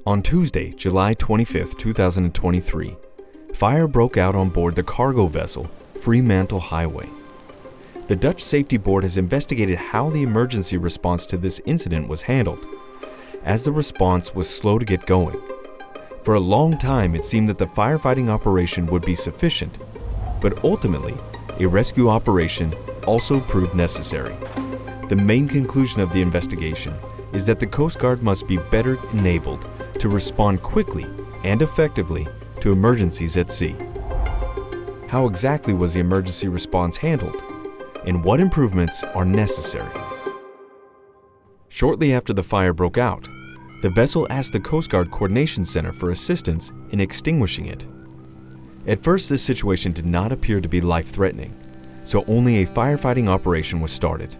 On Tuesday, July 25, 2023, fire broke out on board the cargo vessel Fremantle Highway. The Dutch Safety Board has investigated how the emergency response to this incident was handled, as the response was slow to get going. For a long time, it seemed that the firefighting operation would be sufficient, but ultimately, a rescue operation also proved necessary. The main conclusion of the investigation is that the Coast Guard must be better enabled to respond quickly and effectively to emergencies at sea. How exactly was the emergency response handled, and what improvements are necessary? Shortly after the fire broke out, the vessel asked the Coastguard Coordination Centre for assistance in extinguishing it. At first, this situation did not appear to be life-threatening, so only a firefighting operation was started.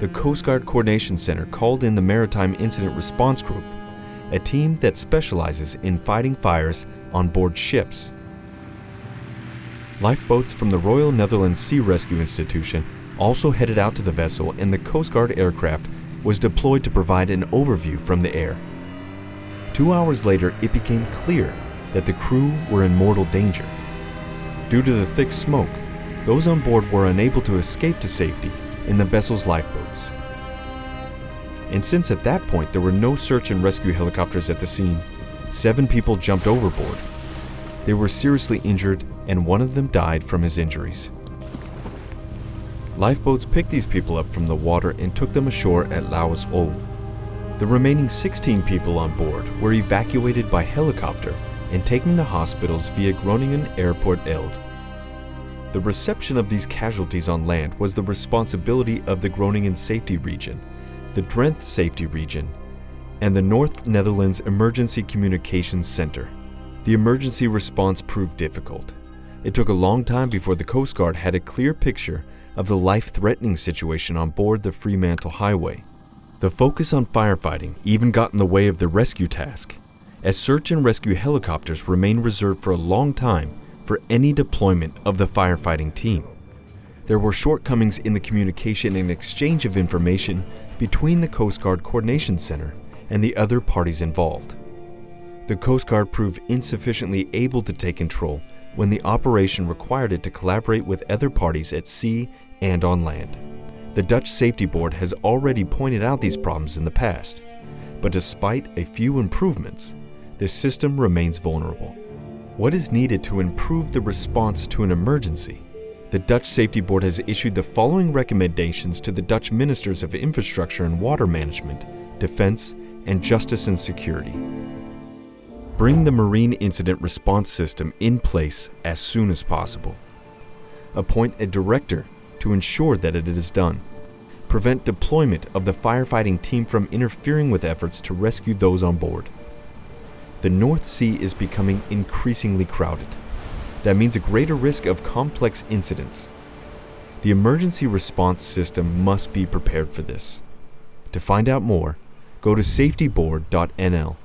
The Coastguard Coordination Centre called in the Maritime Incident Response Group, a team that specializes in fighting fires on board ships. Lifeboats from the Royal Netherlands Sea Rescue Institution also headed out to the vessel, and the Coast Guard aircraft was deployed to provide an overview from the air. 2 hours later, it became clear that the crew were in mortal danger. Due to the thick smoke, those on board were unable to escape to safety in the vessel's lifeboats. And since at that point there were no search and rescue helicopters at the scene, 7 people jumped overboard. They were seriously injured, and one of them died from his injuries. Lifeboats picked these people up from the water and took them ashore at Lauwersroe. The remaining 16 people on board were evacuated by helicopter and taken to hospitals via Groningen Airport Elde. The reception of these casualties on land was the responsibility of the Groningen Safety Region, the Drenthe Safety Region, and the North Netherlands Emergency Communications Centre. The emergency response proved difficult. It took a long time before the Coast Guard had a clear picture of the life-threatening situation on board the Fremantle Highway. The focus on firefighting even got in the way of the rescue task, as search and rescue helicopters remained reserved for a long time for any deployment of the firefighting team. There were shortcomings in the communication and exchange of information between the Coast Guard Coordination Centre and the other parties involved. The Coast Guard proved insufficiently able to take control when the operation required it to collaborate with other parties at sea and on land. The Dutch Safety Board has already pointed out these problems in the past, but despite a few improvements, the system remains vulnerable. What is needed to improve the response to an emergency? The Dutch Safety Board has issued the following recommendations to the Dutch Ministers of Infrastructure and Water Management, Defence, and Justice and Security. Bring the Marine Incident Response System in place as soon as possible. Appoint a director to ensure that it is done. Prevent deployment of the firefighting team from interfering with efforts to rescue those on board. The North Sea is becoming increasingly crowded. That means a greater risk of complex incidents. The emergency response system must be prepared for this. To find out more, go to safetyboard.nl.